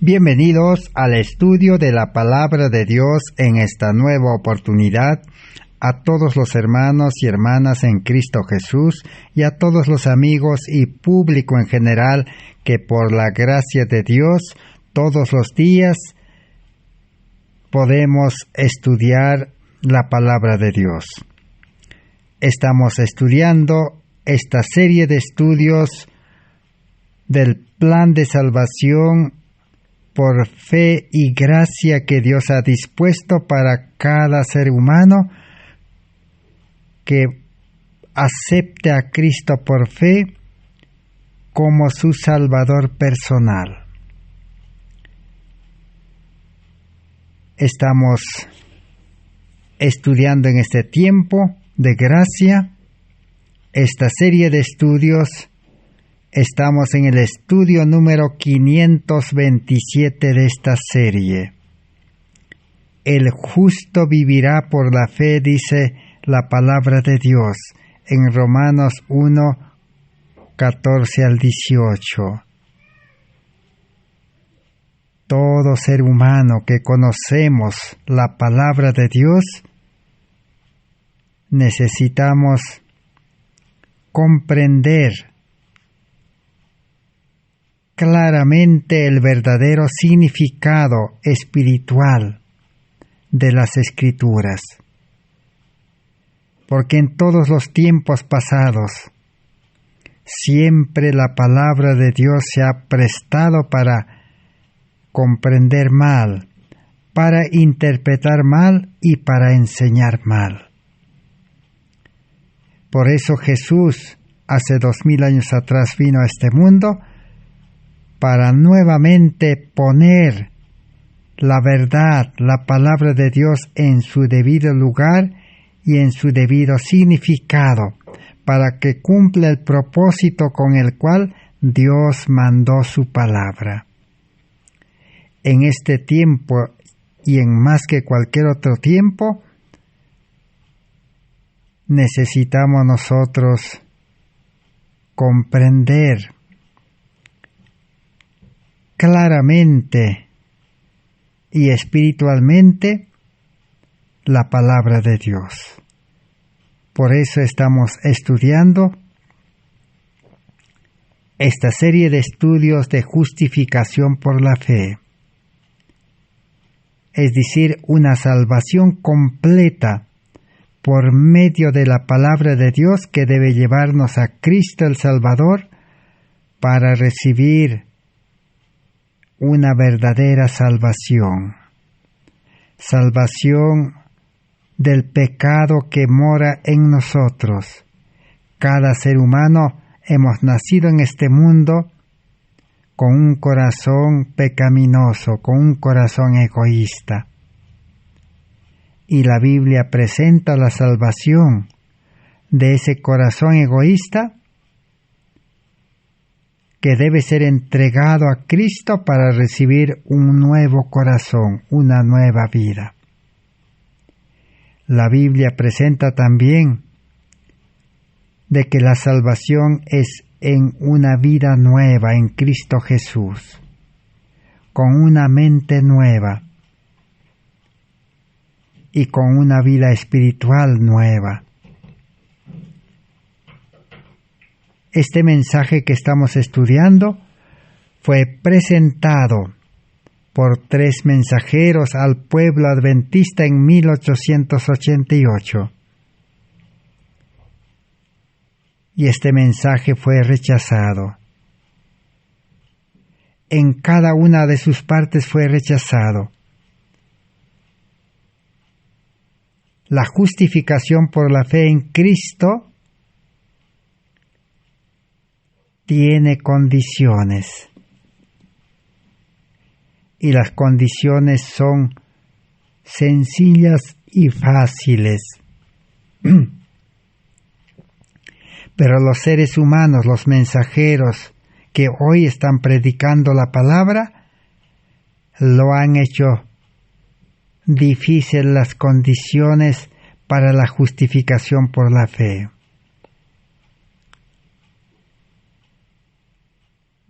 Bienvenidos al estudio de la Palabra de Dios en esta nueva oportunidad. A todos los hermanos y hermanas en Cristo Jesús y a todos los amigos y público en general que por la gracia de Dios todos los días podemos estudiar la Palabra de Dios. Estamos estudiando esta serie de estudios del plan de salvación por fe y gracia que Dios ha dispuesto para cada ser humano que acepte a Cristo por fe como su Salvador personal. Estamos estudiando en este tiempo de gracia esta serie de estudios. Estamos en el estudio número 527 de esta serie. El justo vivirá por la fe, dice la palabra de Dios en Romanos 1, 14 al 18. Todo ser humano que conocemos la palabra de Dios, necesitamos comprender claramente el verdadero significado espiritual de las Escrituras. Porque en todos los tiempos pasados, siempre la palabra de Dios se ha prestado para comprender mal, para interpretar mal y para enseñar mal. Por eso Jesús, hace 2000 años atrás, vino a este mundo para nuevamente poner la verdad, la palabra de Dios en su debido lugar y en su debido significado, para que cumpla el propósito con el cual Dios mandó su palabra. En este tiempo y en más que cualquier otro tiempo, necesitamos nosotros comprender claramente y espiritualmente la palabra de Dios. Por eso estamos estudiando esta serie de estudios de justificación por la fe, es decir, una salvación completa por medio de la palabra de Dios que debe llevarnos a Cristo el Salvador para recibir una verdadera salvación. Salvación del pecado que mora en nosotros. Cada ser humano hemos nacido en este mundo con un corazón pecaminoso, con un corazón egoísta. Y la Biblia presenta la salvación de ese corazón egoísta que debe ser entregado a Cristo para recibir un nuevo corazón, una nueva vida. La Biblia presenta también de que la salvación es en una vida nueva en Cristo Jesús, con una mente nueva y con una vida espiritual nueva. Este mensaje que estamos estudiando fue presentado por 3 mensajeros al pueblo adventista en 1888. Y este mensaje fue rechazado. En cada una de sus partes fue rechazado. La justificación por la fe en Cristo tiene condiciones. Y las condiciones son sencillas y fáciles. Pero los seres humanos, los mensajeros que hoy están predicando la palabra, lo han hecho difícil las condiciones para la justificación por la fe.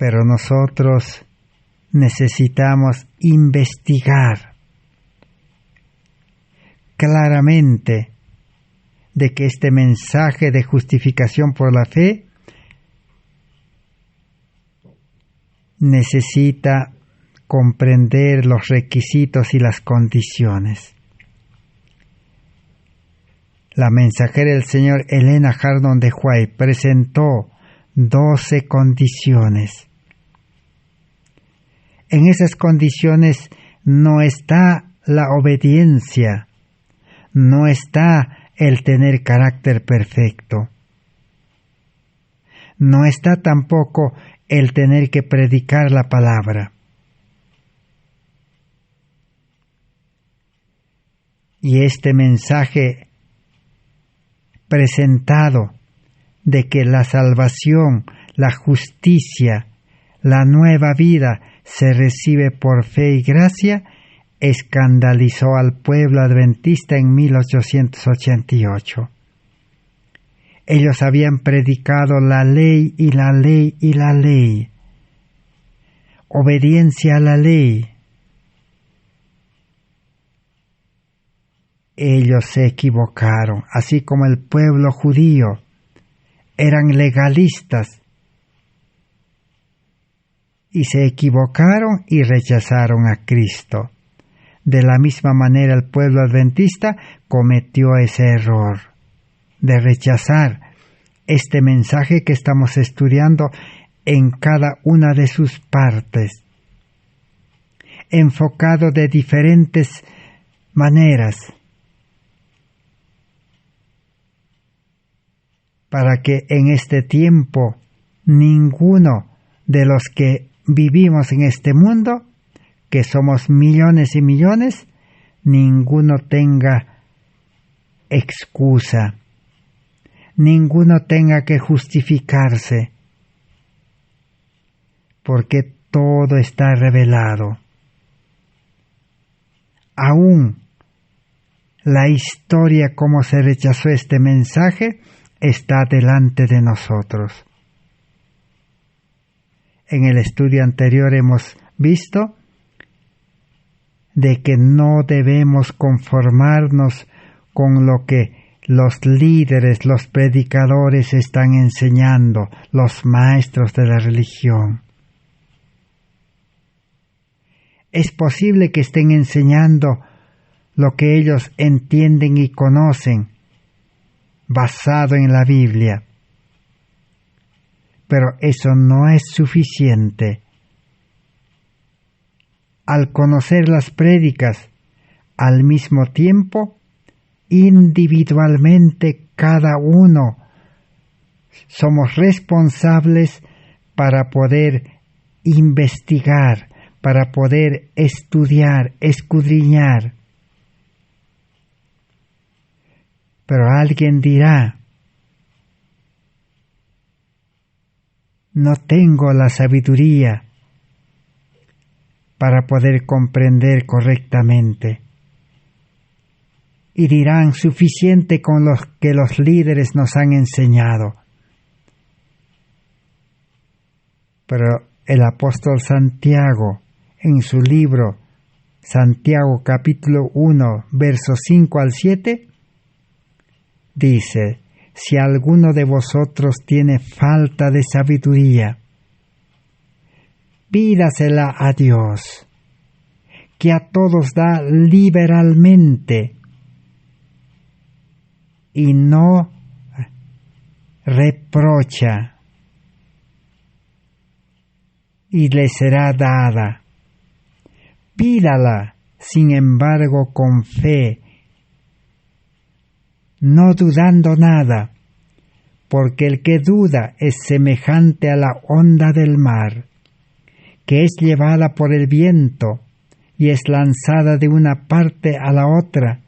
Pero nosotros necesitamos investigar claramente de que este mensaje de justificación por la fe necesita comprender los requisitos y las condiciones. La mensajera del Señor Elena Hardon de White presentó 12 condiciones. En esas condiciones no está la obediencia, no está el tener carácter perfecto, no está tampoco el tener que predicar la palabra. Y este mensaje presentado de que la salvación, la justicia, la nueva vida se recibe por fe y gracia, escandalizó al pueblo adventista en 1888. Ellos habían predicado la ley y la ley y la ley, obediencia a la ley. Ellos se equivocaron, así como el pueblo judío. Eran legalistas y se equivocaron y rechazaron a Cristo. De la misma manera el pueblo adventista cometió ese error de rechazar este mensaje que estamos estudiando en cada una de sus partes, enfocado de diferentes maneras, para que en este tiempo ninguno de los que vivimos en este mundo, que somos millones y millones, ninguno tenga excusa, ninguno tenga que justificarse, porque todo está revelado. Aún la historia como se rechazó este mensaje está delante de nosotros. En el estudio anterior hemos visto de que no debemos conformarnos con lo que los líderes, los predicadores están enseñando, los maestros de la religión. Es posible que estén enseñando lo que ellos entienden y conocen, basado en la Biblia. Pero eso no es suficiente. Al conocer las prédicas, al mismo tiempo, individualmente cada uno somos responsables para poder investigar, para poder estudiar, escudriñar. Pero alguien dirá, no tengo la sabiduría para poder comprender correctamente. Y dirán, suficiente con lo que los líderes nos han enseñado. Pero el apóstol Santiago, en su libro Santiago capítulo 1, versos 5 al 7, dice, si alguno de vosotros tiene falta de sabiduría, pídasela a Dios, que a todos da liberalmente y no reprocha, y le será dada. Pídala, sin embargo, con fe, no dudando nada, porque el que duda es semejante a la onda del mar, que es llevada por el viento y es lanzada de una parte a la otra.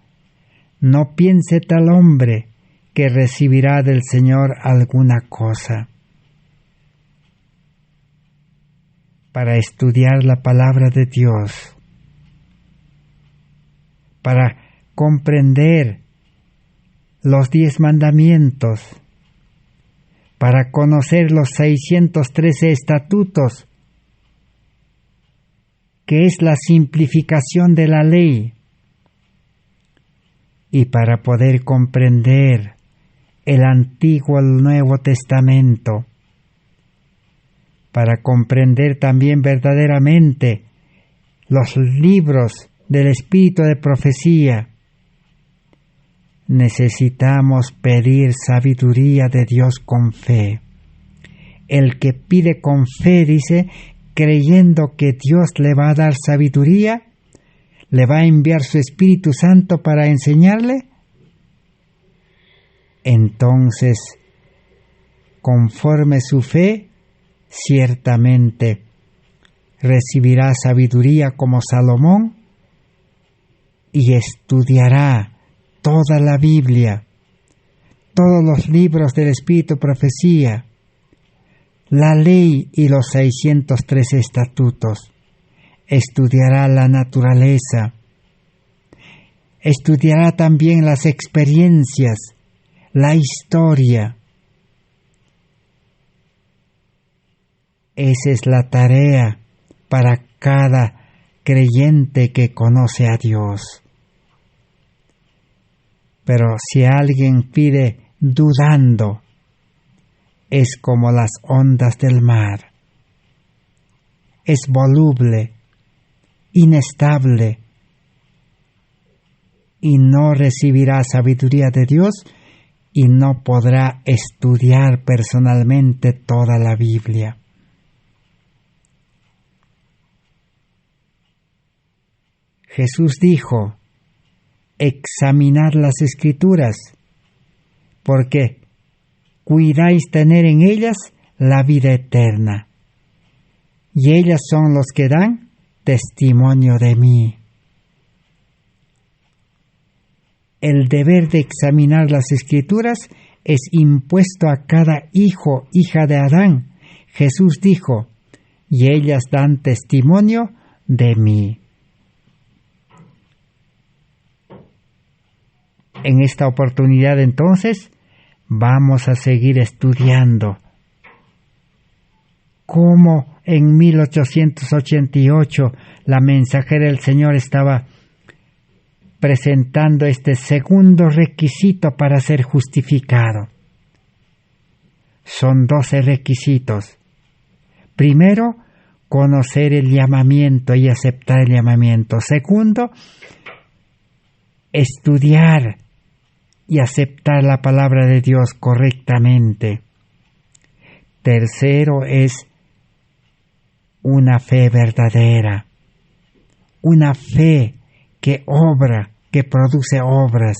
No piense tal hombre que recibirá del Señor alguna cosa. Para estudiar la palabra de Dios, para comprender los 10 mandamientos, para conocer los 613 estatutos, que es la simplificación de la ley. Y para poder comprender el Antiguo y el Nuevo Testamento, para comprender también verdaderamente los libros del Espíritu de profecía, necesitamos pedir sabiduría de Dios con fe. El que pide con fe, dice, creyendo que Dios le va a dar sabiduría, le va a enviar su Espíritu Santo para enseñarle, entonces, conforme su fe, ciertamente recibirá sabiduría como Salomón y estudiará toda la Biblia, todos los libros del Espíritu Profecía, la ley y los 613 estatutos. Estudiará la naturaleza, estudiará también las experiencias, la historia. Esa es la tarea para cada creyente que conoce a Dios. Pero si alguien pide dudando, es como las ondas del mar. Es voluble, inestable, y no recibirá sabiduría de Dios y no podrá estudiar personalmente toda la Biblia. Jesús dijo, examinad las Escrituras, porque cuidáis tener en ellas la vida eterna, y ellas son los que dan testimonio de mí. El deber de examinar las Escrituras es impuesto a cada hijo, hija de Adán. Jesús dijo, y ellas dan testimonio de mí. En esta oportunidad, entonces, vamos a seguir estudiando cómo en 1888 la mensajera del Señor estaba presentando este segundo requisito para ser justificado. Son 12 requisitos. Primero, conocer el llamamiento y aceptar el llamamiento. Segundo, estudiar y aceptar la palabra de Dios correctamente. Tercero es una fe verdadera, una fe que obra, que produce obras,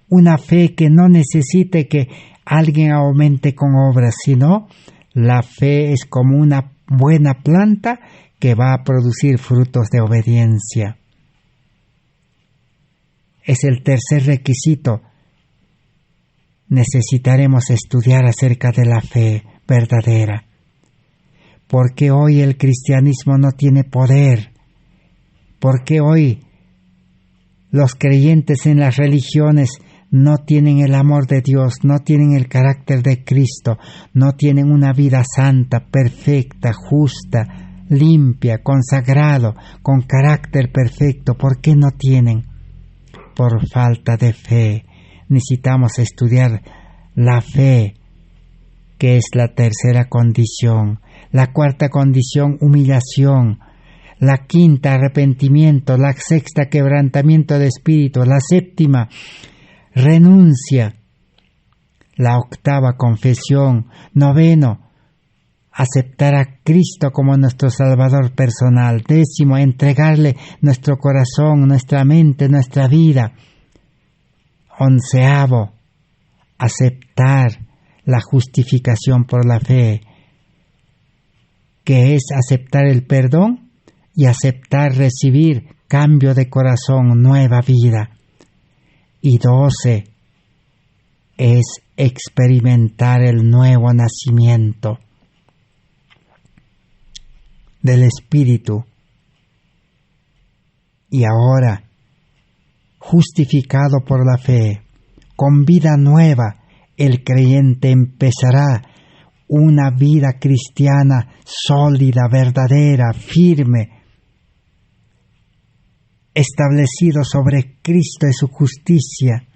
una fe que no necesite que alguien aumente con obras, sino la fe es como una buena planta que va a producir frutos de obediencia. Es el tercer requisito. Necesitaremos estudiar acerca de la fe verdadera. ¿Por qué hoy el cristianismo no tiene poder? ¿Por qué hoy los creyentes en las religiones no tienen el amor de Dios, no tienen el carácter de Cristo, no tienen una vida santa, perfecta, justa, limpia, consagrado, con carácter perfecto? ¿Por qué no tienen? Por falta de fe. Necesitamos estudiar la fe, que es la tercera condición. La cuarta condición, humillación. La quinta, arrepentimiento. La sexta, quebrantamiento de espíritu. La séptima, renuncia. La octava, confesión. Noveno, aceptar a Cristo como nuestro Salvador personal. Décimo, entregarle nuestro corazón, nuestra mente, nuestra vida. Onceavo, aceptar la justificación por la fe, que es aceptar el perdón y aceptar recibir cambio de corazón, nueva vida. Y 12 es experimentar el nuevo nacimiento del Espíritu. Y ahora, justificado por la fe, con vida nueva, el creyente empezará una vida cristiana sólida, verdadera, firme, establecido sobre Cristo y su justicia,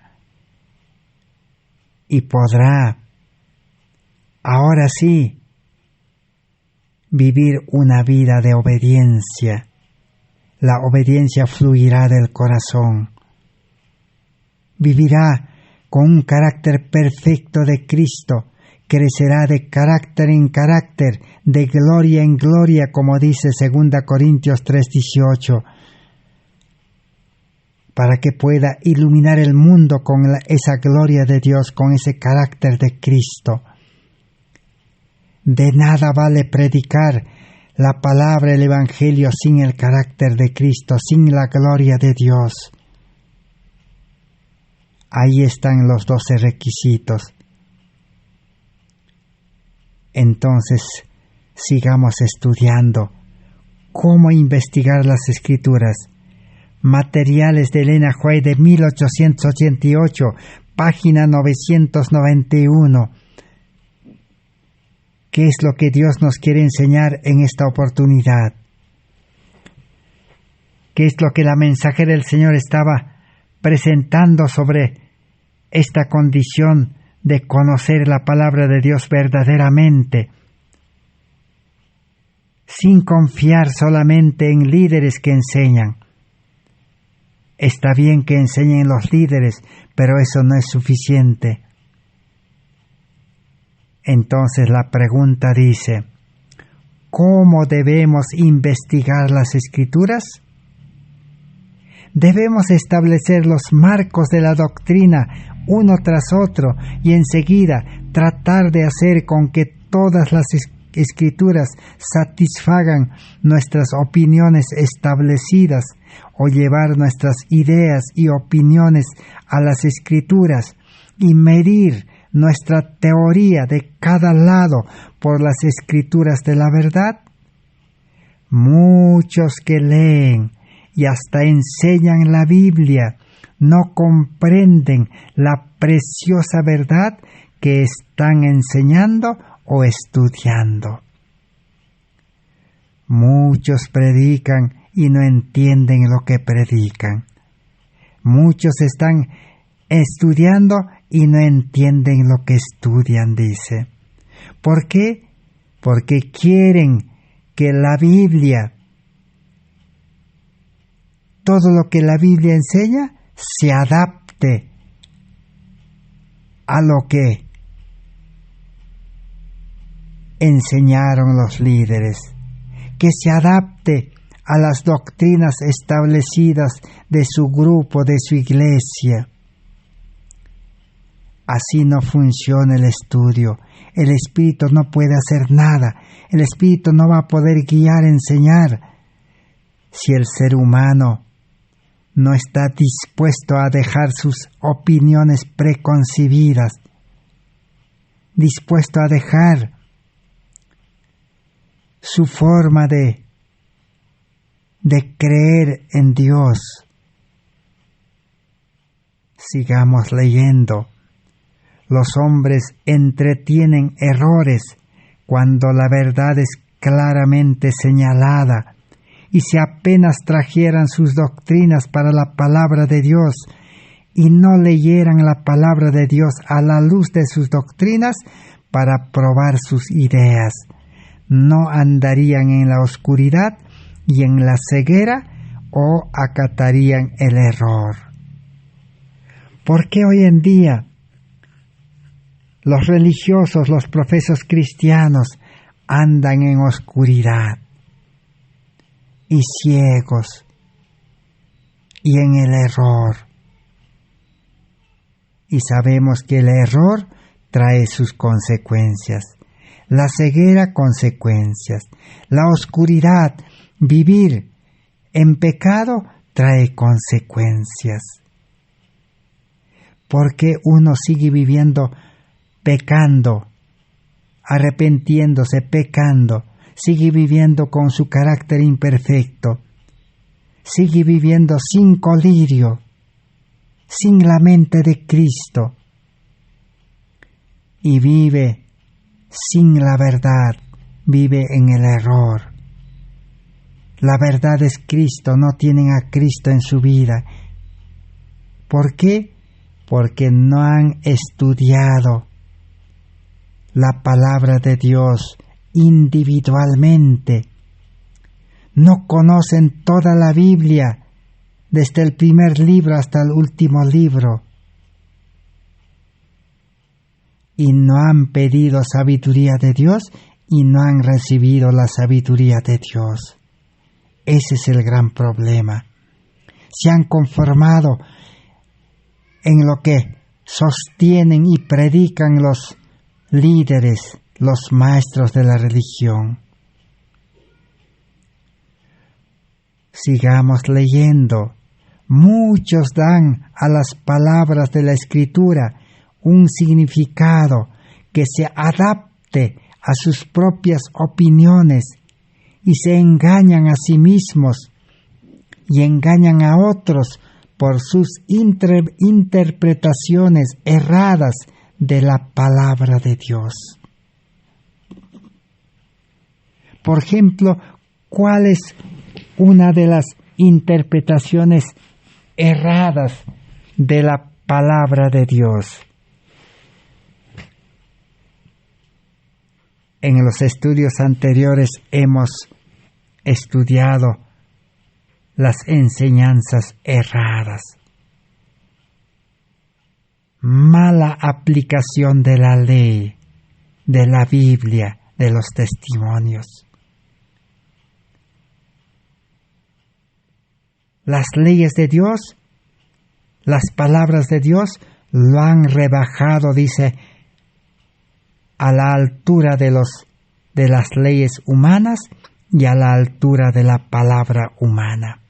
y podrá, ahora sí, vivir una vida de obediencia. La obediencia fluirá del corazón. Vivirá con un carácter perfecto de Cristo, crecerá de carácter en carácter, de gloria en gloria, como dice 2 Corintios 3:18, para que pueda iluminar el mundo con esa gloria de Dios, con ese carácter de Cristo. De nada vale predicar la palabra, el Evangelio, sin el carácter de Cristo, sin la gloria de Dios. Ahí están los 12 requisitos. Entonces, sigamos estudiando cómo investigar las Escrituras. Materiales de Elena White de 1888, página 991. ¿Qué es lo que Dios nos quiere enseñar en esta oportunidad? ¿Qué es lo que la mensajera del Señor estaba presentando sobre esta condición de conocer la palabra de Dios verdaderamente, sin confiar solamente en líderes que enseñan? Está bien que enseñen los líderes, pero eso no es suficiente. Entonces la pregunta dice, ¿cómo debemos investigar las Escrituras? Debemos establecer los marcos de la doctrina uno tras otro y enseguida tratar de hacer con que todas las Escrituras satisfagan nuestras opiniones establecidas, o llevar nuestras ideas y opiniones a las Escrituras y medir nuestra teoría de cada lado por las Escrituras de la verdad. Muchos que leen y hasta enseñan la Biblia no comprenden la preciosa verdad que están enseñando o estudiando. Muchos predican y no entienden lo que predican. Muchos están estudiando y no entienden lo que estudian, dice. ¿Por qué? Porque quieren que la Biblia, todo lo que la Biblia enseña, se adapte a lo que enseñaron los líderes, que se adapte a las doctrinas establecidas de su grupo, de su iglesia. Así no funciona el estudio. El Espíritu no puede hacer nada. El Espíritu no va a poder guiar, enseñar, si el ser humano no está dispuesto a dejar sus opiniones preconcebidas, dispuesto a dejar su forma de creer en Dios. Sigamos leyendo. Los hombres entretienen errores cuando la verdad es claramente señalada, y si apenas trajeran sus doctrinas para la palabra de Dios y no leyeran la palabra de Dios a la luz de sus doctrinas para probar sus ideas, no andarían en la oscuridad y en la ceguera, o acatarían el error. ¿Por qué hoy en día los religiosos, los profesos cristianos, andan en oscuridad y ciegos y en el error? Y sabemos que el error trae sus consecuencias. La ceguera, consecuencias. La oscuridad, vivir en pecado, trae consecuencias. Porque uno sigue viviendo pecando, arrepintiéndose, pecando, sigue viviendo con su carácter imperfecto, sigue viviendo sin colirio, sin la mente de Cristo, y vive sin la verdad, vive en el error. La verdad es Cristo, no tienen a Cristo en su vida. ¿Por qué? Porque no han estudiado la palabra de Dios individualmente. No conocen toda la Biblia, desde el primer libro hasta el último libro. Y no han pedido sabiduría de Dios y no han recibido la sabiduría de Dios. Ese es el gran problema. Se han conformado en lo que sostienen y predican los líderes, los maestros de la religión. Sigamos leyendo. Muchos dan a las palabras de la Escritura un significado que se adapte a sus propias opiniones y se engañan a sí mismos y engañan a otros por sus interpretaciones erradas de la palabra de Dios. Por ejemplo, ¿cuál es una de las interpretaciones erradas de la palabra de Dios? En los estudios anteriores hemos estudiado las enseñanzas erradas. Mala aplicación de la ley, de la Biblia, de los testimonios. Las leyes de Dios, las palabras de Dios, lo han rebajado, dice, a la altura de las leyes humanas y a la altura de la palabra humana.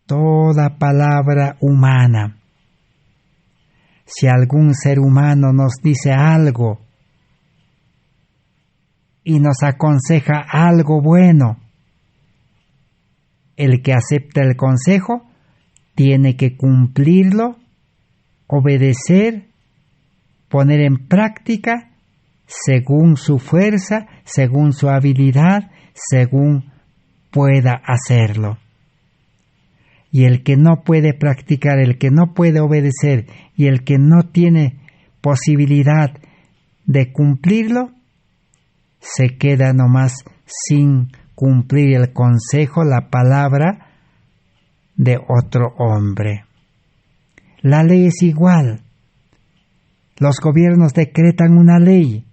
Toda palabra humana, si algún ser humano nos dice algo y nos aconseja algo bueno, el que acepta el consejo tiene que cumplirlo, obedecer, poner en práctica según su fuerza, según su habilidad, según pueda hacerlo. Y el que no puede practicar, el que no puede obedecer y el que no tiene posibilidad de cumplirlo, se queda nomás sin cumplir el consejo, la palabra de otro hombre. La ley es igual. Los gobiernos decretan una ley.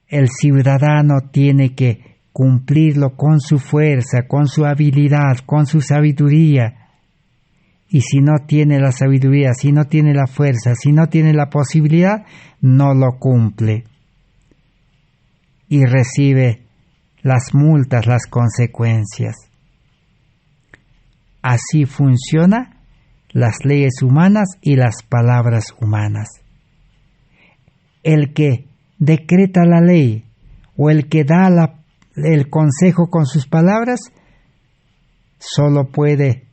El ciudadano tiene que cumplirlo con su fuerza, con su habilidad, con su sabiduría. Y si no tiene la sabiduría, si no tiene la fuerza, si no tiene la posibilidad, no lo cumple. Y recibe las multas, las consecuencias. Así funcionan las leyes humanas y las palabras humanas. El que decreta la ley o el que da el consejo con sus palabras solo puede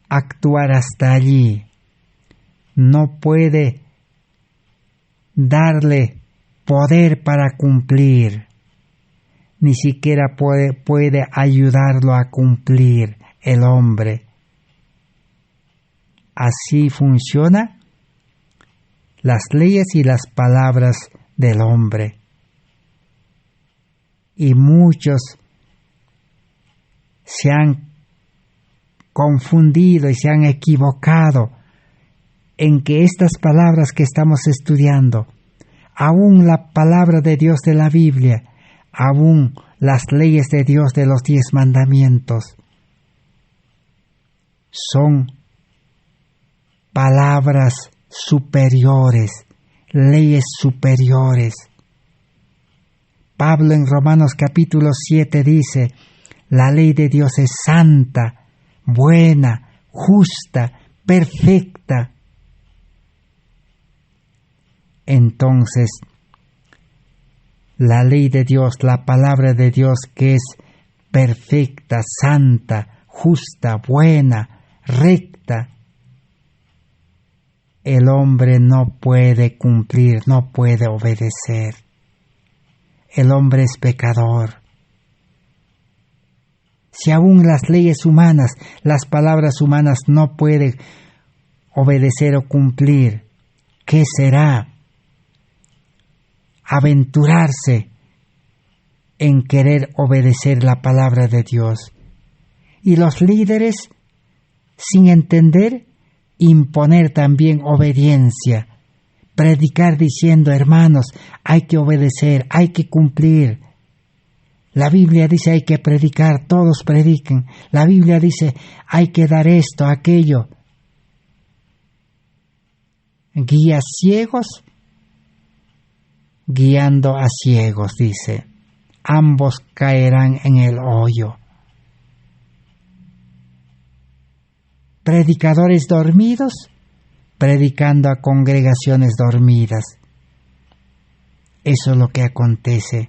actuar hasta allí. No puede darle poder para cumplir. Ni siquiera puede ayudarlo a cumplir el hombre. Así funcionan las leyes y las palabras del hombre. Y muchos se han confundido y se han equivocado en que estas palabras que estamos estudiando, aún la palabra de Dios de la Biblia, aún las leyes de Dios de los 10 mandamientos, son palabras superiores, leyes superiores. Pablo en Romanos capítulo 7 dice, la ley de Dios es santa, buena, justa, perfecta. Entonces, la ley de Dios, la palabra de Dios que es perfecta, santa, justa, buena, recta, el hombre no puede cumplir, no puede obedecer. el hombre es pecador. Si aún las leyes humanas, las palabras humanas no pueden obedecer o cumplir, ¿qué será? Aventurarse en querer obedecer la palabra de Dios. Y los líderes, sin entender, imponer también obediencia, predicar diciendo, hermanos, hay que obedecer, hay que cumplir. La Biblia dice hay que predicar, todos prediquen. La Biblia dice hay que dar esto, aquello. Guías ciegos, guiando a ciegos, dice. Ambos caerán en el hoyo. Predicadores dormidos, predicando a congregaciones dormidas. Eso es lo que acontece.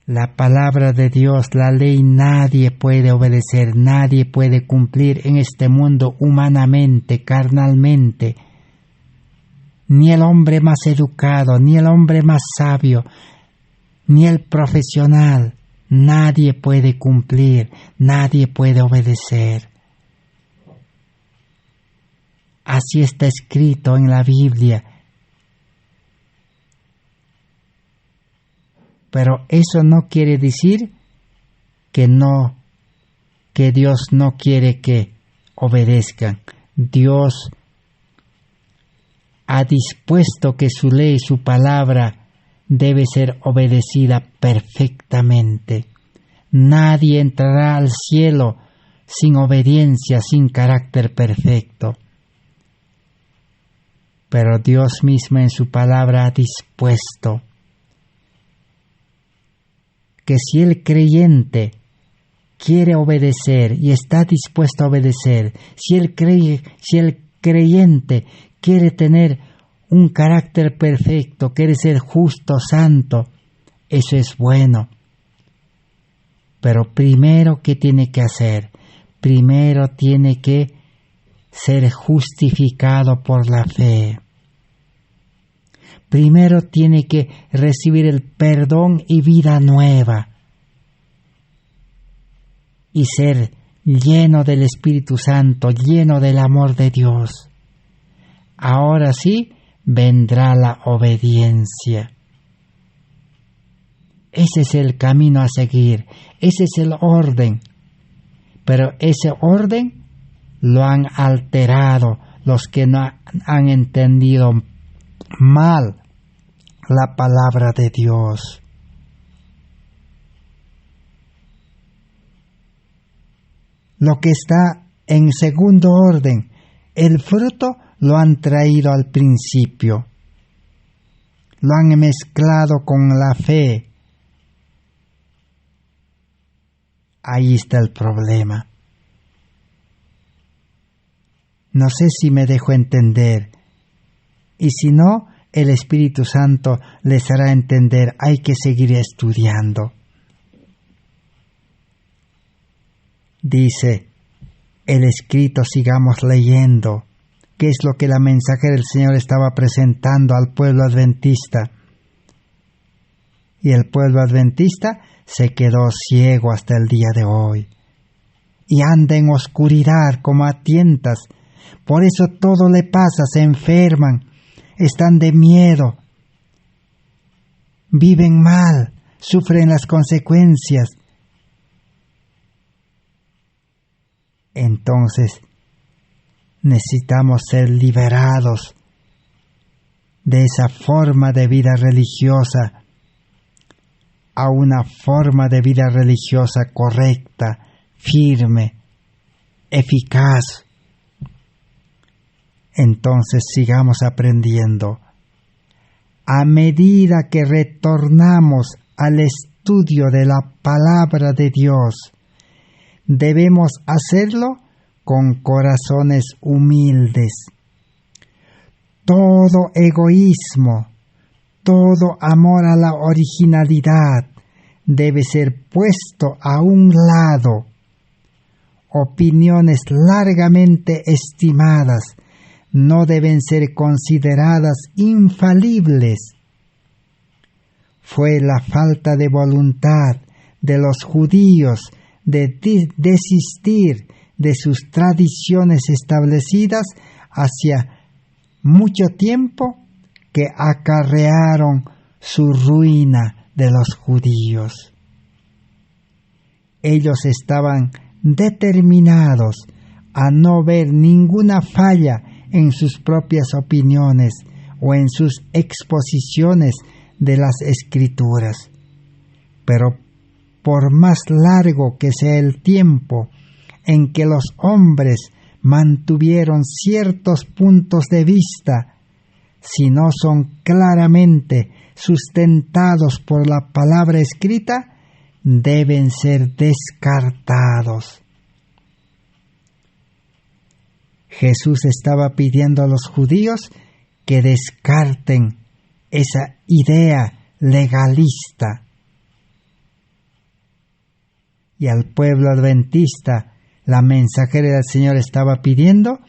La palabra de Dios, la ley, nadie puede obedecer, nadie puede cumplir en este mundo humanamente, carnalmente. Ni el hombre más educado, ni el hombre más sabio, ni el profesional. Nadie puede cumplir, nadie puede obedecer. Así está escrito en la Biblia. Pero eso no quiere decir que Dios no quiere que obedezcan. Dios ha dispuesto que su ley, su palabra, debe ser obedecida perfectamente. Nadie entrará al cielo sin obediencia, sin carácter perfecto. Pero Dios mismo en su palabra ha dispuesto que si el creyente quiere obedecer y está dispuesto a obedecer, si el creyente quiere tener un carácter perfecto, quiere ser justo, santo, eso es bueno. Pero primero, ¿qué tiene que hacer? Primero tiene que ser justificado por la fe. Primero tiene que recibir el perdón y vida nueva y ser lleno del Espíritu Santo, lleno del amor de Dios. Ahora sí vendrá la obediencia. Ese es el camino a seguir, ese es el orden. Pero ese orden lo han alterado los que no han entendido mal la palabra de Dios. Lo que está en segundo orden, el fruto lo han traído al principio, lo han mezclado con la fe. Ahí está el problema. No sé si me dejo entender, y si no, el Espíritu Santo les hará entender, hay que seguir estudiando. Dice el escrito, sigamos leyendo, qué es lo que la mensajera del Señor estaba presentando al pueblo adventista. Y el pueblo adventista se quedó ciego hasta el día de hoy. Y anda en oscuridad como a tientas. Por eso todo le pasa, se enferman, están de miedo, viven mal, sufren las consecuencias. Entonces, necesitamos ser liberados de esa forma de vida religiosa a una forma de vida religiosa correcta, firme, eficaz. Entonces sigamos aprendiendo. A medida que retornamos al estudio de la palabra de Dios, debemos hacerlo con corazones humildes. Todo egoísmo, todo amor a la originalidad debe ser puesto a un lado. Opiniones largamente estimadas no deben ser consideradas infalibles. Fue la falta de voluntad de los judíos de desistir de sus tradiciones establecidas hacia mucho tiempo que acarrearon su ruina de los judíos. Ellos estaban determinados a no ver ninguna falla en sus propias opiniones o en sus exposiciones de las Escrituras. Pero por más largo que sea el tiempo en que los hombres mantuvieron ciertos puntos de vista, si no son claramente sustentados por la palabra escrita, deben ser descartados. Jesús estaba pidiendo a los judíos que descarten esa idea legalista. Y al pueblo adventista, la mensajera del Señor estaba pidiendo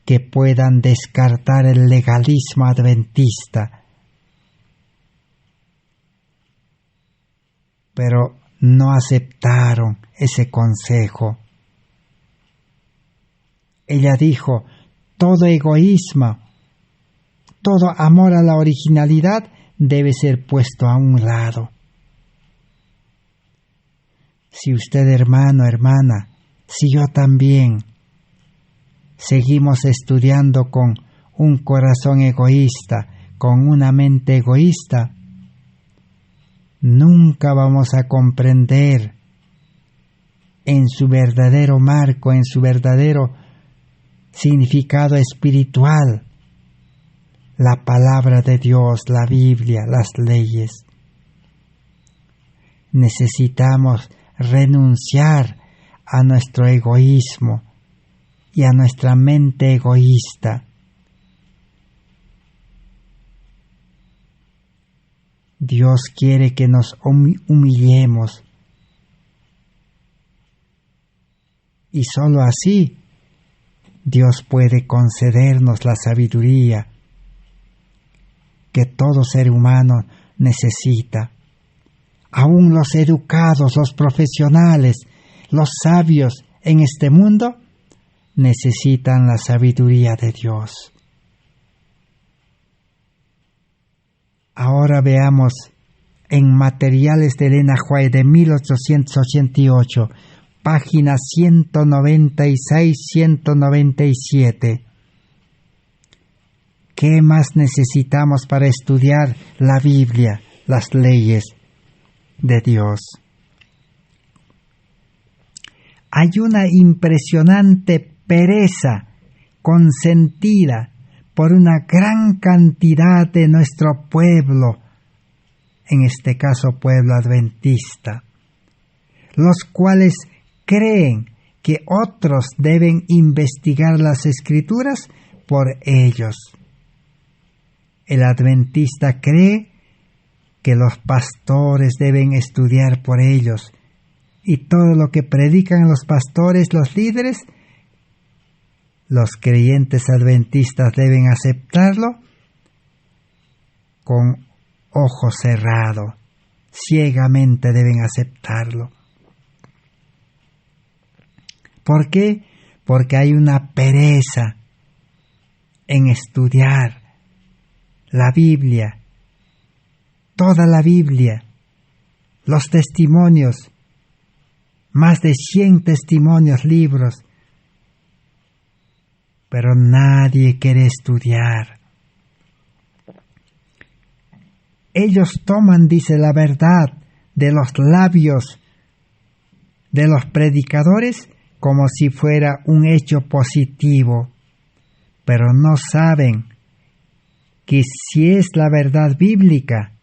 que puedan descartar el legalismo adventista. Pero no aceptaron ese consejo. Ella dijo, todo egoísmo, todo amor a la originalidad debe ser puesto a un lado. Si usted, hermano, hermana, si yo también, seguimos estudiando con un corazón egoísta, con una mente egoísta, nunca vamos a comprender en su verdadero marco, en su verdadero significado espiritual, la palabra de Dios, la Biblia, las leyes. Necesitamos renunciar a nuestro egoísmo y a nuestra mente egoísta. Dios quiere que nos humillemos y sólo así Dios puede concedernos la sabiduría que todo ser humano necesita. Aún los educados, los profesionales, los sabios en este mundo necesitan la sabiduría de Dios. Ahora veamos en Materiales de Elena White de 1888, páginas 196-197. ¿Qué más necesitamos para estudiar la Biblia, las leyes de Dios? Hay una impresionante pereza consentida por una gran cantidad de nuestro pueblo, en este caso pueblo adventista, los cuales creen que otros deben investigar las Escrituras por ellos. El adventista cree que los pastores deben estudiar por ellos, y todo lo que predican los pastores, los líderes, los creyentes adventistas deben aceptarlo con ojo cerrado, ciegamente deben aceptarlo. ¿Por qué? Porque hay una pereza en estudiar la Biblia, toda la Biblia, los testimonios, más de 100 testimonios, libros, pero nadie quiere estudiar. Ellos toman, dice, la verdad de los labios de los predicadores como si fuera un hecho positivo, pero no saben que si es la verdad bíblica,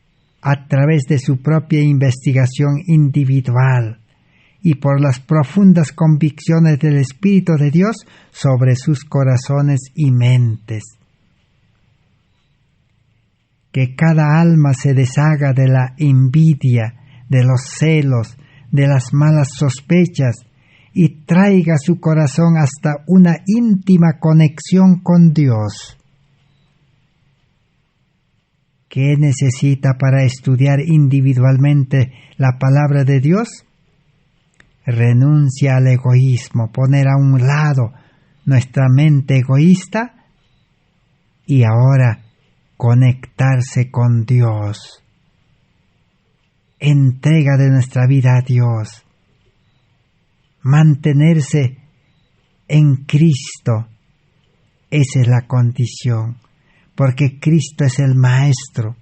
a través de su propia investigación individual y por las profundas convicciones del Espíritu de Dios sobre sus corazones y mentes. Que cada alma se deshaga de la envidia, de los celos, de las malas sospechas y traiga su corazón hasta una íntima conexión con Dios. ¿Qué necesita para estudiar individualmente la palabra de Dios? Renuncia al egoísmo, poner a un lado nuestra mente egoísta y ahora conectarse con Dios. Entrega de nuestra vida a Dios. Mantenerse en Cristo. Esa es la condición, porque Cristo es el Maestro.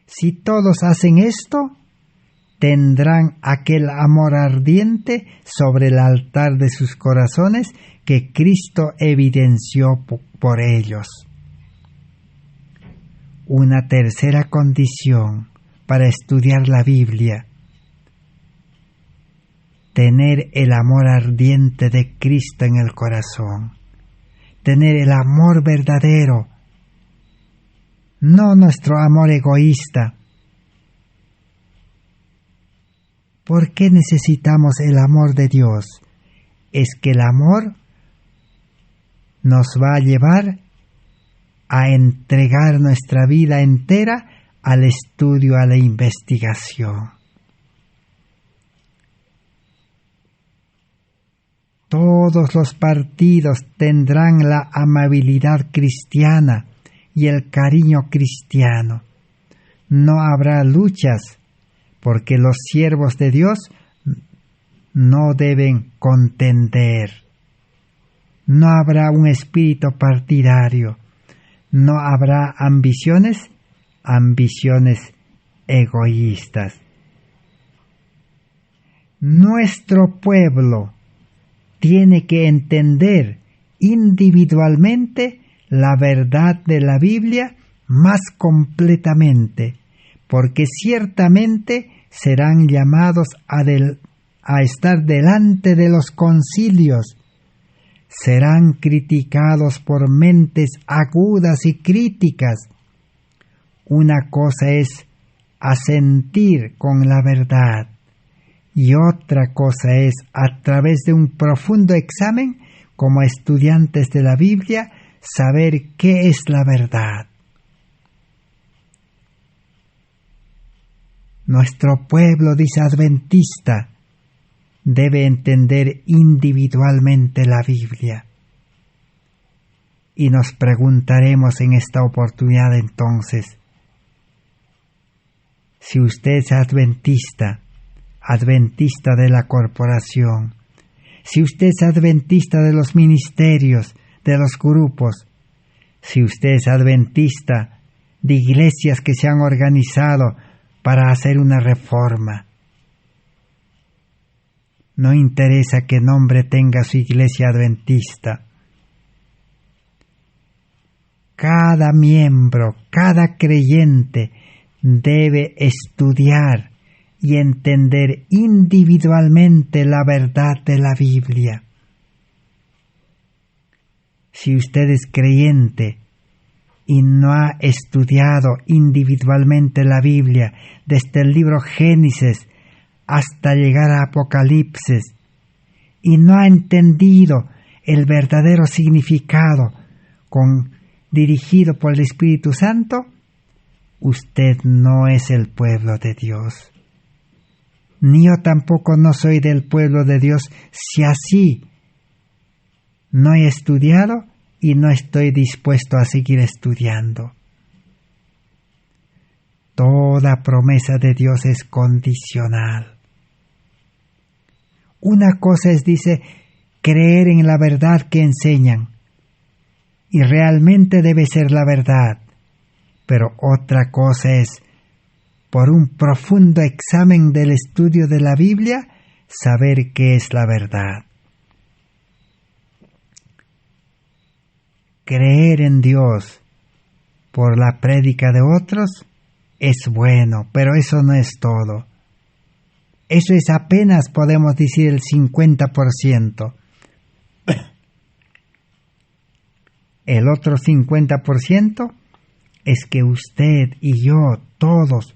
Si todos hacen esto, tendrán aquel amor ardiente sobre el altar de sus corazones que Cristo evidenció por ellos. Una tercera condición para estudiar la Biblia: tener el amor ardiente de Cristo en el corazón, tener el amor verdadero, no nuestro amor egoísta. ¿Por qué necesitamos el amor de Dios? Es que el amor nos va a llevar a entregar nuestra vida entera al estudio, a la investigación. Todos los partidos tendrán la amabilidad cristiana y el cariño cristiano. No habrá luchas, porque los siervos de Dios no deben contender. No habrá un espíritu partidario. No habrá ambiciones egoístas. Nuestro pueblo tiene que entender individualmente la verdad de la Biblia más completamente, porque ciertamente serán llamados a estar delante de los concilios, serán criticados por mentes agudas y críticas. Una cosa es asentir con la verdad y otra cosa es, a través de un profundo examen, como estudiantes de la Biblia, saber qué es la verdad. Nuestro pueblo, dice adventista, debe entender individualmente la Biblia. Y nos preguntaremos en esta oportunidad entonces, si usted es adventista de la corporación, si usted es adventista de los ministerios, de los grupos, si usted es adventista de iglesias que se han organizado para hacer una reforma, no interesa qué nombre tenga su iglesia adventista. Cada miembro, cada creyente debe estudiar y entender individualmente la verdad de la Biblia. Si usted es creyente y no ha estudiado individualmente la Biblia desde el libro Génesis hasta llegar a Apocalipsis, y no ha entendido el verdadero significado dirigido por el Espíritu Santo, usted no es el pueblo de Dios. Ni yo tampoco no soy del pueblo de Dios si así no he estudiado y no estoy dispuesto a seguir estudiando. Toda promesa de Dios es condicional. Una cosa es, dice, creer en la verdad que enseñan, y realmente debe ser la verdad, pero otra cosa es, por un profundo examen del estudio de la Biblia, saber qué es la verdad. Creer en Dios por la prédica de otros es bueno, pero eso no es todo. Eso es apenas, podemos decir, el 50%. El otro 50% es que usted y yo, todos,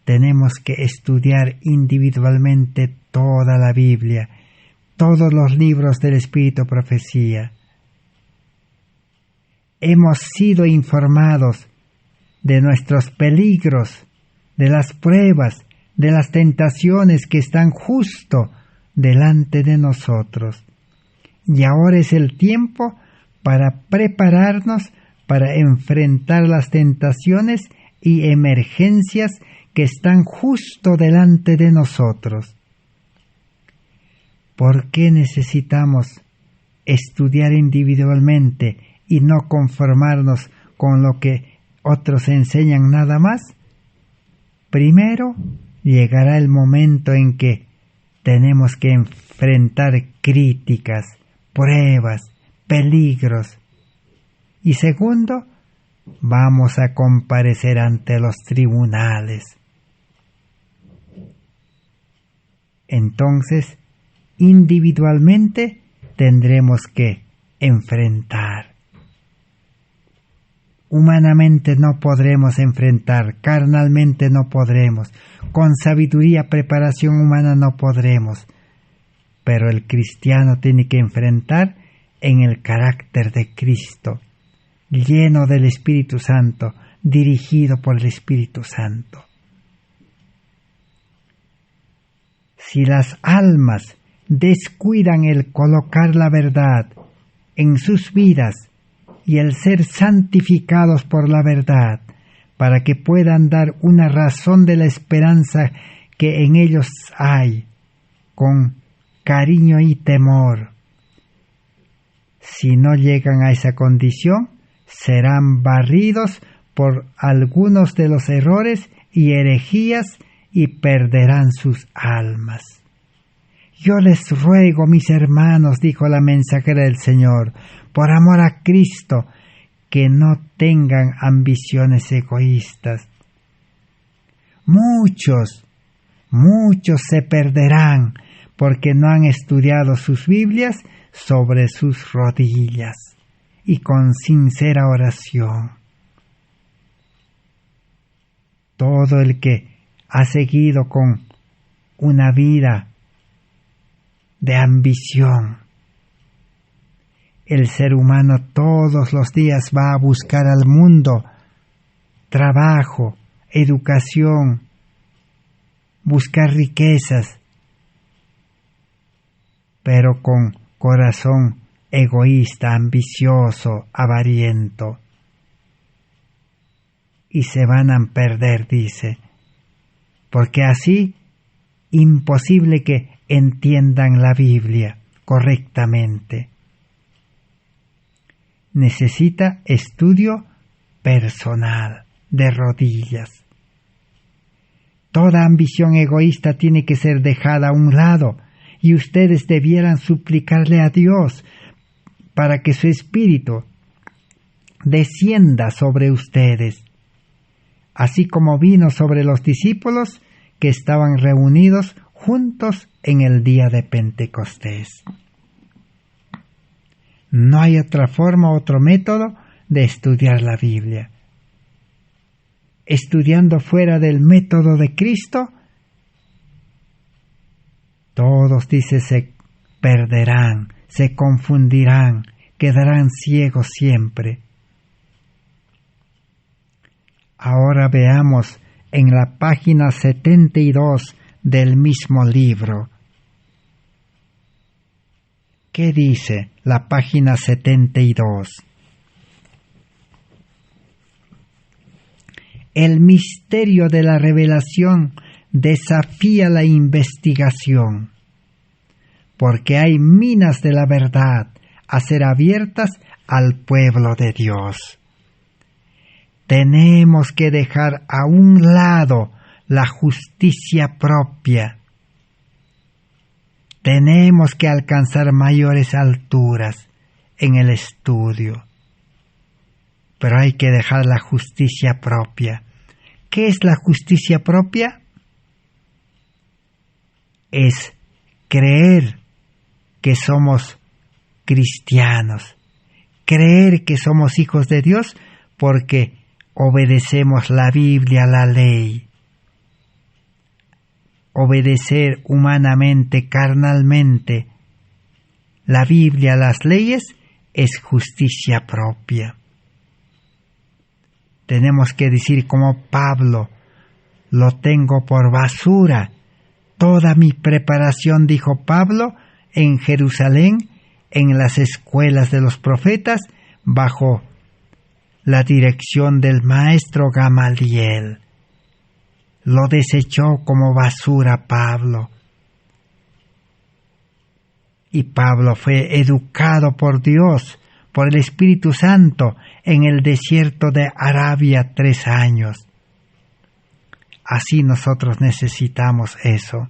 tenemos que estudiar individualmente toda la Biblia, todos los libros del Espíritu Profecía. Hemos sido informados de nuestros peligros, de las pruebas, de las tentaciones que están justo delante de nosotros. Y ahora es el tiempo para prepararnos para enfrentar las tentaciones y emergencias que están justo delante de nosotros. ¿Por qué necesitamos estudiar individualmente y no conformarnos con lo que otros enseñan nada más? Primero, llegará el momento en que tenemos que enfrentar críticas, pruebas, peligros. Y segundo, vamos a comparecer ante los tribunales. Entonces, individualmente tendremos que enfrentar. Humanamente no podremos enfrentar, carnalmente no podremos, con sabiduría, preparación humana no podremos, pero el cristiano tiene que enfrentar en el carácter de Cristo, lleno del Espíritu Santo, dirigido por el Espíritu Santo. Si las almas descuidan el colocar la verdad en sus vidas y el ser santificados por la verdad, para que puedan dar una razón de la esperanza que en ellos hay, con cariño y temor. Si no llegan a esa condición, serán barridos por algunos de los errores y herejías y perderán sus almas. Yo les ruego, mis hermanos, dijo la mensajera del Señor, por amor a Cristo, que no tengan ambiciones egoístas. Muchos se perderán porque no han estudiado sus Biblias sobre sus rodillas y con sincera oración. Todo el que ha seguido con una vida de ambición, el ser humano todos los días va a buscar al mundo trabajo, educación, buscar riquezas, pero con corazón egoísta, ambicioso, avariento. Y se van a perder, dice, porque así imposible que entiendan la Biblia correctamente. Necesita estudio personal, de rodillas. Toda ambición egoísta tiene que ser dejada a un lado, y ustedes debieran suplicarle a Dios para que su Espíritu descienda sobre ustedes, así como vino sobre los discípulos que estaban reunidos juntos en el día de Pentecostés. No hay otra forma, otro método de estudiar la Biblia. Estudiando fuera del método de Cristo, todos, dice, se perderán, se confundirán, quedarán ciegos siempre. Ahora veamos en la página 72 del mismo libro. ¿Qué dice la página 72? El misterio de la revelación desafía la investigación, porque hay minas de la verdad a ser abiertas al pueblo de Dios. Tenemos que dejar a un lado la justicia propia. Tenemos que alcanzar mayores alturas en el estudio. Pero hay que dejar la justicia propia. ¿Qué es la justicia propia? Es creer que somos cristianos, creer que somos hijos de Dios porque obedecemos la Biblia, la ley. obedecer humanamente, carnalmente, la Biblia, las leyes, es justicia propia. Tenemos que decir como Pablo, lo tengo por basura. Toda mi preparación, dijo Pablo, en Jerusalén, en las escuelas de los profetas, bajo la dirección del maestro Gamaliel. Lo desechó como basura Pablo. Y Pablo fue educado por Dios, por el Espíritu Santo, en el desierto de Arabia 3 años. Así nosotros necesitamos eso.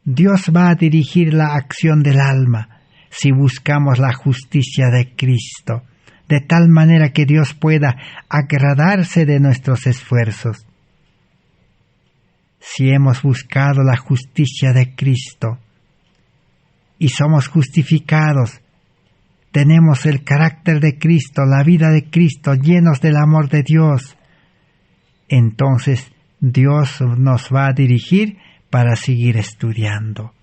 Dios va a dirigir la acción del alma si buscamos la justicia de Cristo, de tal manera que Dios pueda agradarse de nuestros esfuerzos. Si hemos buscado la justicia de Cristo y somos justificados, tenemos el carácter de Cristo, la vida de Cristo, llenos del amor de Dios, entonces Dios nos va a dirigir para seguir estudiando.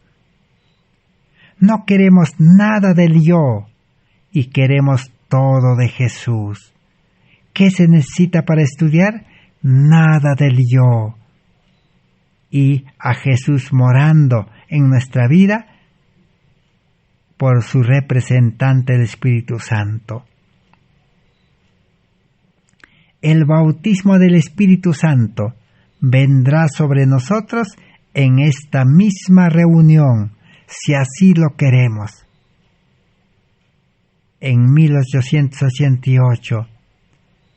No queremos nada del yo y queremos todo de Jesús. ¿Qué se necesita para estudiar? Nada del yo. Y a Jesús morando en nuestra vida por su representante, el Espíritu Santo. El bautismo del Espíritu Santo vendrá sobre nosotros en esta misma reunión, si así lo queremos. En 1888,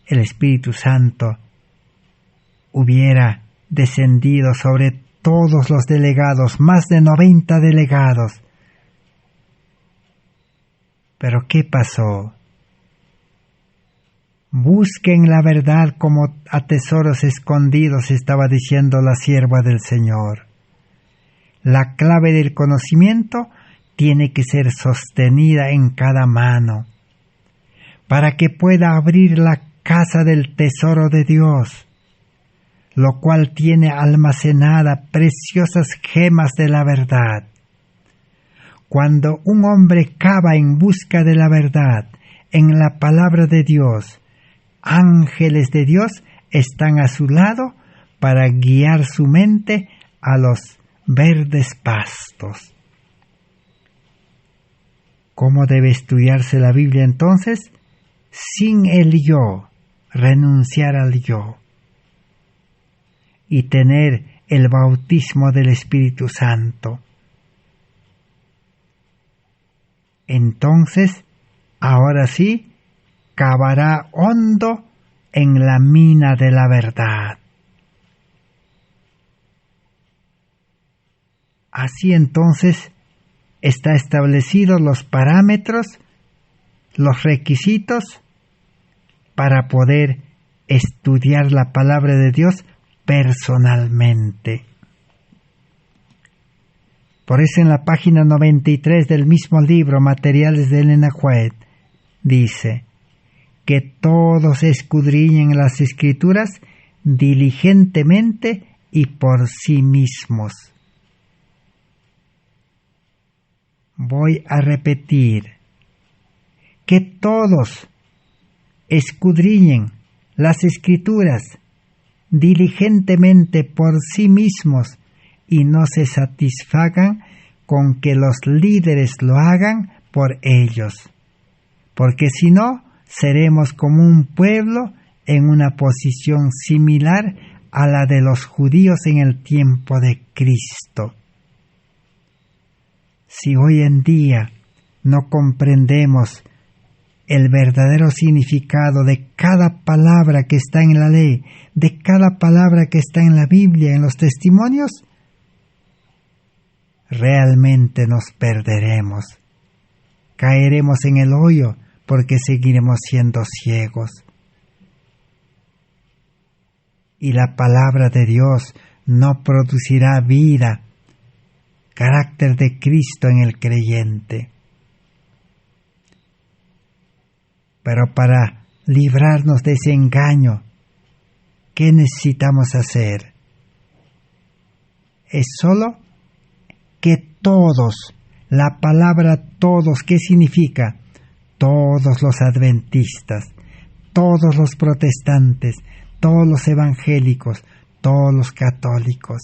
el Espíritu Santo hubiera descendido sobre todos los delegados, más de 90 delegados. Pero ¿qué pasó? Busquen la verdad como a tesoros escondidos, estaba diciendo la sierva del Señor. La clave del conocimiento tiene que ser sostenida en cada mano, para que pueda abrir la casa del tesoro de Dios, lo cual tiene almacenada preciosas gemas de la verdad. Cuando un hombre cava en busca de la verdad, en la palabra de Dios, ángeles de Dios están a su lado para guiar su mente a los verdes pastos. ¿Cómo debe estudiarse la Biblia entonces? Sin el yo, renunciar al yo y tener el bautismo del Espíritu Santo. Entonces, ahora sí, cavará hondo en la mina de la verdad. Así entonces está establecidos los parámetros, los requisitos para poder estudiar la palabra de Dios personalmente. Por eso en la página 93 del mismo libro, Materiales de Elena White, dice que todos escudriñen las Escrituras diligentemente y por sí mismos. Voy a repetir, que todos escudriñen las Escrituras diligentemente por sí mismos y no se satisfagan con que los líderes lo hagan por ellos, porque si no, seremos como un pueblo en una posición similar a la de los judíos en el tiempo de Cristo. Si hoy en día no comprendemos el verdadero significado de cada palabra que está en la ley, de cada palabra que está en la Biblia, en los testimonios, realmente nos perderemos. Caeremos en el hoyo porque seguiremos siendo ciegos. Y la palabra de Dios no producirá vida, carácter de Cristo en el creyente. Pero para librarnos de ese engaño, ¿qué necesitamos hacer? es solo que todos, la palabra todos, ¿qué significa? Todos los adventistas, todos los protestantes, todos los evangélicos, todos los católicos,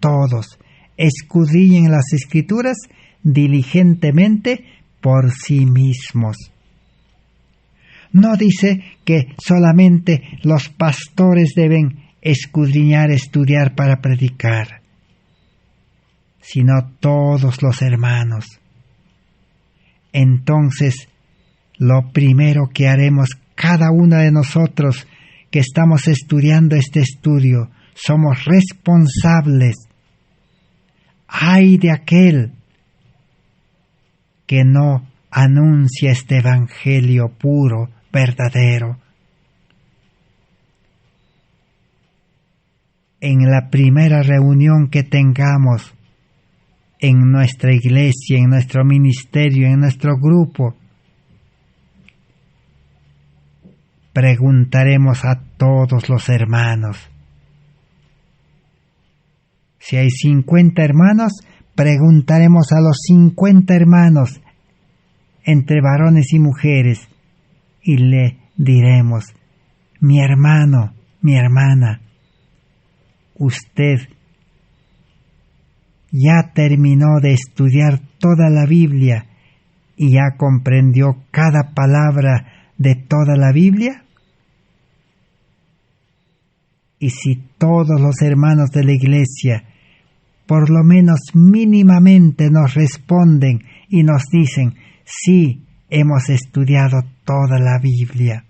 todos escudriñen las Escrituras diligentemente por sí mismos. No dice que solamente los pastores deben escudriñar, estudiar para predicar, sino todos los hermanos. Entonces, lo primero que haremos cada uno de nosotros que estamos estudiando este estudio, somos responsables. ¡Ay de aquel que no anuncia este evangelio puro, verdadero! En la primera reunión que tengamos en nuestra iglesia, en nuestro ministerio, en nuestro grupo, preguntaremos a todos los hermanos. Si hay 50 hermanos, preguntaremos a los 50 hermanos, entre varones y mujeres, y le diremos: mi hermano, mi hermana, usted ya terminó de estudiar toda la Biblia y ya comprendió cada palabra de toda la Biblia. Y si todos los hermanos de la iglesia, por lo menos mínimamente, nos responden y nos dicen: sí, hemos estudiado toda la Biblia,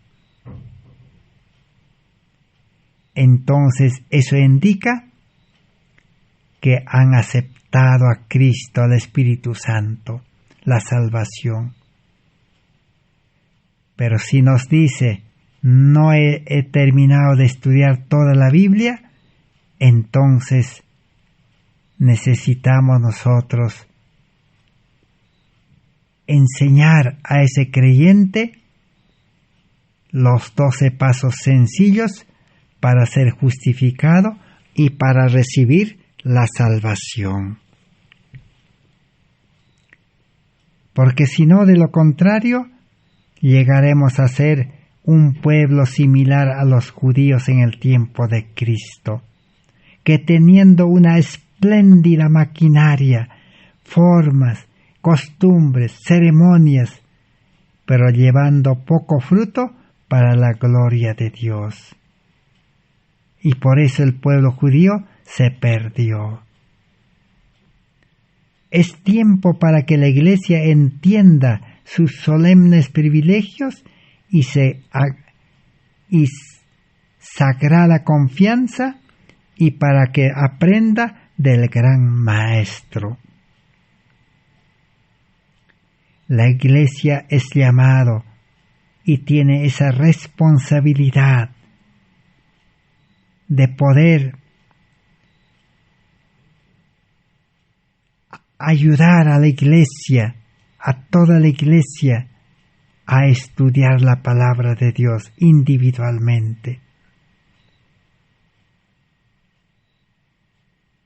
entonces eso indica que han aceptado a Cristo, al Espíritu Santo, la salvación. Pero si nos dice: no he terminado de estudiar toda la Biblia, entonces necesitamos nosotros enseñar a ese creyente los 12 pasos sencillos para ser justificado y para recibir la salvación. Porque si no, de lo contrario, llegaremos a ser un pueblo similar a los judíos en el tiempo de Cristo, que teniendo una espléndida maquinaria, formas, costumbres, ceremonias, pero llevando poco fruto para la gloria de Dios. Y por eso el pueblo judío se perdió. Es tiempo para que la Iglesia entienda sus solemnes privilegios y sagrada confianza, y para que aprenda del gran Maestro. La Iglesia es llamado y tiene esa responsabilidad de poder ayudar a la Iglesia, a toda la Iglesia, a estudiar la palabra de Dios individualmente.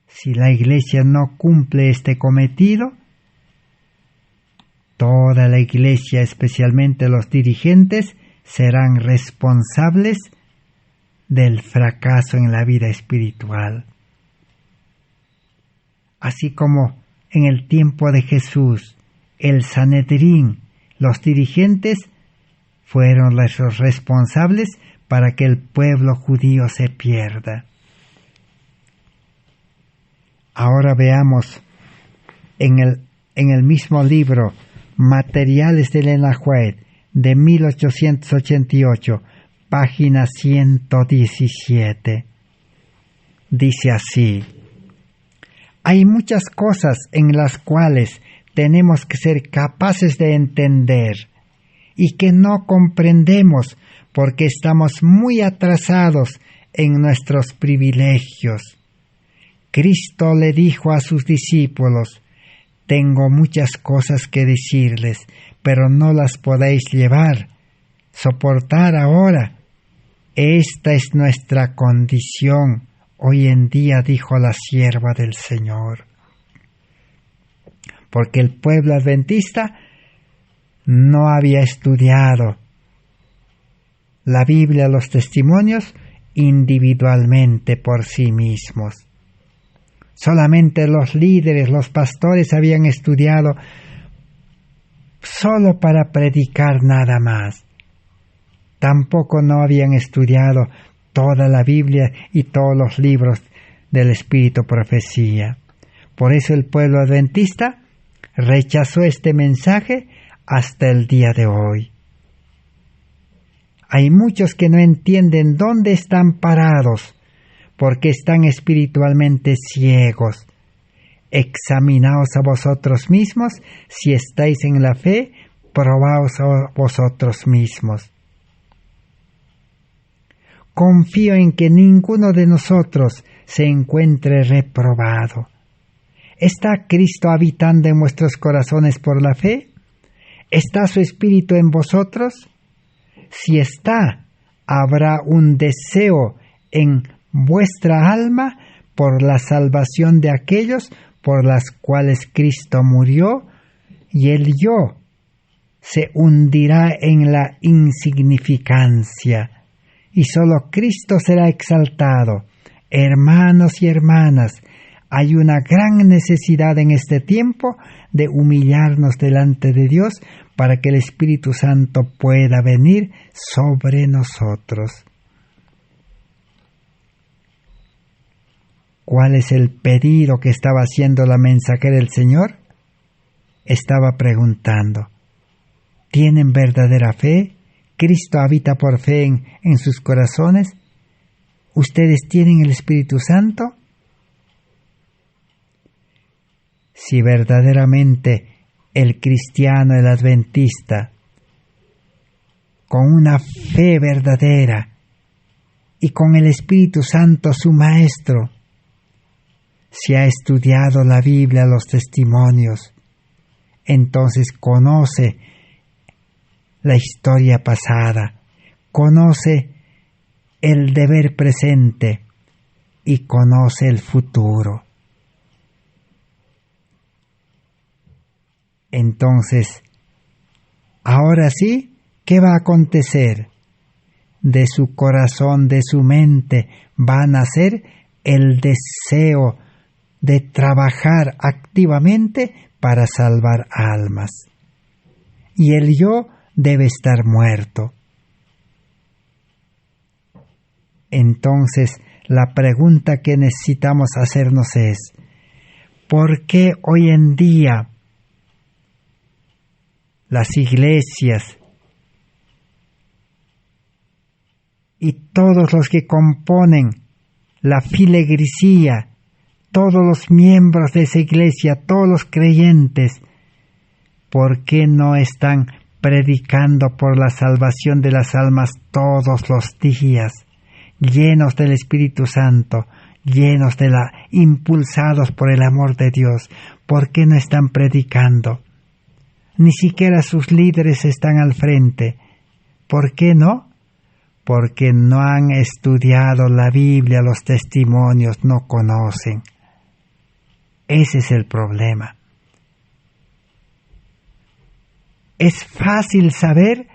Si la Iglesia no cumple este cometido, toda la Iglesia, especialmente los dirigentes, serán responsables del fracaso en la vida espiritual. Así como en el tiempo de Jesús, el Sanedrín, los dirigentes, fueron los responsables para que el pueblo judío se pierda. Ahora veamos en el mismo libro, Materiales de Ellen White, de 1888, página 117. Dice así: hay muchas cosas en las cuales tenemos que ser capaces de entender y que no comprendemos porque estamos muy atrasados en nuestros privilegios. Cristo le dijo a sus discípulos: tengo muchas cosas que decirles, pero no las podéis soportar ahora. Esta es nuestra condición hoy en día, dijo la sierva del Señor. Porque el pueblo adventista no había estudiado la Biblia, los testimonios, individualmente por sí mismos. Solamente los líderes, los pastores habían estudiado solo para predicar nada más. Tampoco no habían estudiado toda la Biblia y todos los libros del Espíritu Profecía. Por eso el pueblo adventista rechazó este mensaje hasta el día de hoy. Hay muchos que no entienden dónde están parados, porque están espiritualmente ciegos. Examinaos a vosotros mismos, si estáis en la fe, probaos a vosotros mismos. Confío en que ninguno de nosotros se encuentre reprobado. ¿Está Cristo habitando en vuestros corazones por la fe? ¿Está su Espíritu en vosotros? Si está, habrá un deseo en vuestra alma por la salvación de aquellos por las cuales Cristo murió, y el yo se hundirá en la insignificancia, y solo Cristo será exaltado. Hermanos y hermanas, hay una gran necesidad en este tiempo de humillarnos delante de Dios para que el Espíritu Santo pueda venir sobre nosotros. ¿Cuál es el pedido que estaba haciendo la mensajera del Señor? Estaba preguntando, ¿tienen verdadera fe? ¿Cristo habita por fe en sus corazones? ¿Ustedes tienen el Espíritu Santo? Si verdaderamente el cristiano, el adventista, con una fe verdadera y con el Espíritu Santo su Maestro, si ha estudiado la Biblia, los testimonios, entonces conoce la historia pasada, conoce el deber presente y conoce el futuro. Entonces, ahora sí, ¿qué va a acontecer? De su corazón, de su mente, va a nacer el deseo de trabajar activamente para salvar almas. Y el yo debe estar muerto. Entonces, la pregunta que necesitamos hacernos es, ¿por qué hoy en día las iglesias y todos los que componen la filigresía, todos los miembros de esa iglesia, todos los creyentes, por qué no están predicando por la salvación de las almas todos los días, llenos del Espíritu Santo, impulsados por el amor de Dios? ¿Por qué no están predicando? Ni siquiera sus líderes están al frente. ¿Por qué no? Porque no han estudiado la Biblia, los testimonios, no conocen. Ese es el problema. Es fácil saber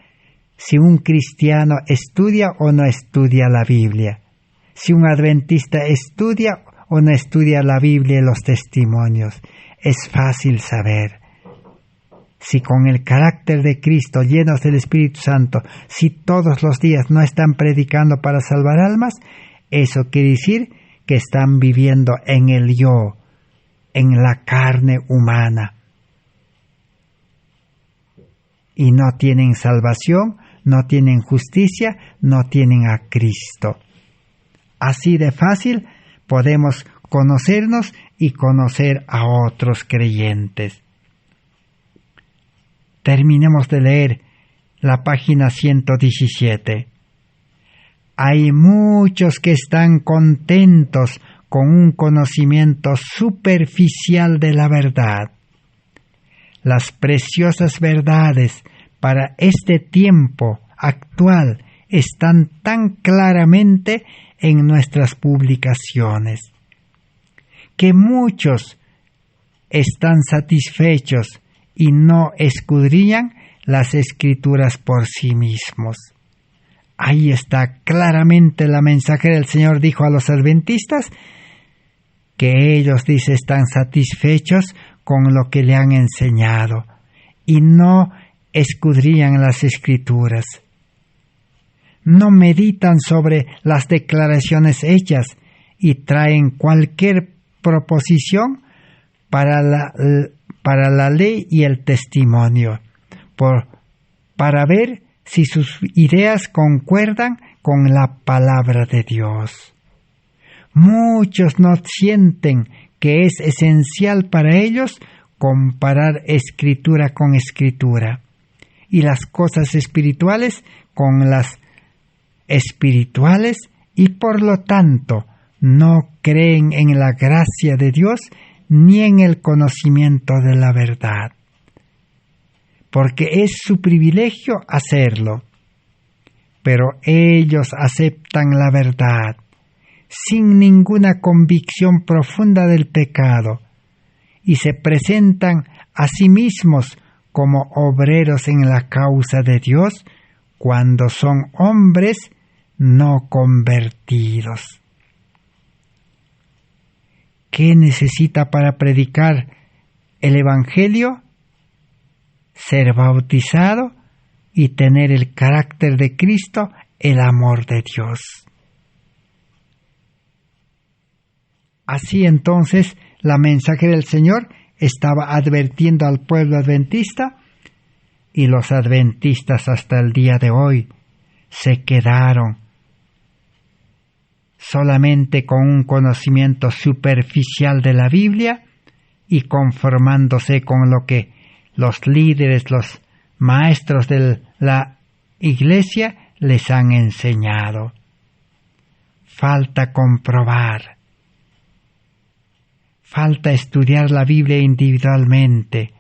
si un cristiano estudia o no estudia la Biblia, si un adventista estudia o no estudia la Biblia y los testimonios. Es fácil saber. Si con el carácter de Cristo, llenos del Espíritu Santo, si todos los días no están predicando para salvar almas, eso quiere decir que están viviendo en el yo, en la carne humana. Y no tienen salvación, no tienen justicia, no tienen a Cristo. Así de fácil podemos conocernos y conocer a otros creyentes. Terminemos de leer la página 117. Hay muchos que están contentos con un conocimiento superficial de la verdad. Las preciosas verdades para este tiempo actual están tan claramente en nuestras publicaciones, que muchos están satisfechos y no escudriñan las Escrituras por sí mismos. Ahí está claramente la mensajera del Señor dijo a los adventistas que ellos, dice, están satisfechos con lo que le han enseñado y no escudriñan las Escrituras. No meditan sobre las declaraciones hechas y traen cualquier proposición para la ley y el testimonio, para ver si sus ideas concuerdan con la palabra de Dios. Muchos no sienten que es esencial para ellos comparar escritura con escritura y las cosas espirituales con las espirituales, y por lo tanto no creen en la gracia de Dios ni en el conocimiento de la verdad, porque es su privilegio hacerlo. Pero ellos aceptan la verdad sin ninguna convicción profunda del pecado y se presentan a sí mismos como obreros en la causa de Dios cuando son hombres no convertidos. ¿Qué necesita para predicar el Evangelio? Ser bautizado y tener el carácter de Cristo, el amor de Dios. Así entonces, la mensajera del Señor estaba advirtiendo al pueblo adventista, y los adventistas hasta el día de hoy se quedaron solamente con un conocimiento superficial de la Biblia y conformándose con lo que los líderes, los maestros de la Iglesia les han enseñado. Falta comprobar, falta estudiar la Biblia individualmente,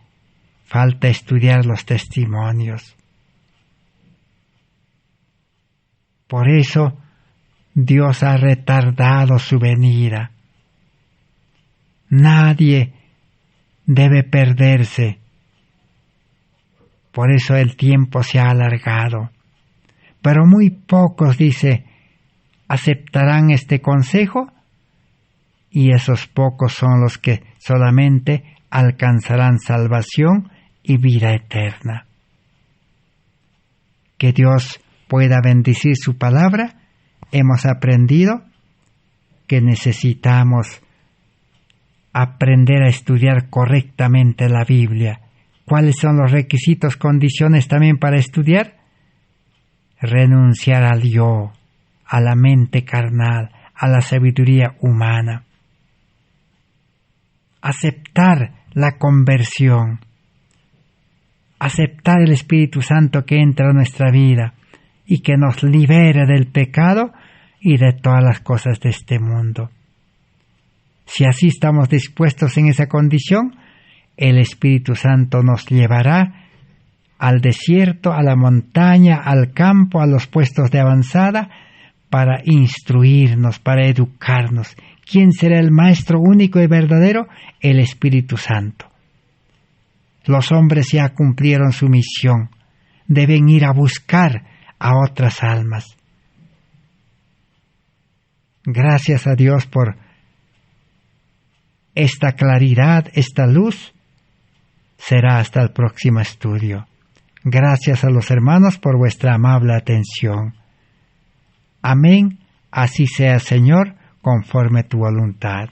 falta estudiar los testimonios. Por eso Dios ha retardado su venida. Nadie debe perderse. Por eso el tiempo se ha alargado. Pero muy pocos, dice, aceptarán este consejo, y esos pocos son los que solamente alcanzarán salvación y vida eterna. Que Dios pueda bendecir su palabra. Hemos aprendido que necesitamos aprender a estudiar correctamente la Biblia. ¿Cuáles son los requisitos, condiciones también para estudiar? Renunciar al yo, a la mente carnal, a la sabiduría humana. Aceptar la conversión. Aceptar el Espíritu Santo que entra a nuestra vida y que nos libere del pecado y de todas las cosas de este mundo. Si así estamos dispuestos en esa condición, el Espíritu Santo nos llevará al desierto, a la montaña, al campo, a los puestos de avanzada, para instruirnos, para educarnos. ¿Quién será el Maestro único y verdadero? El Espíritu Santo. Los hombres ya cumplieron su misión. Deben ir a buscar a otras almas. Gracias a Dios por esta claridad, esta luz. Será hasta el próximo estudio. Gracias a los hermanos por vuestra amable atención. Amén. Así sea, Señor, conforme tu voluntad.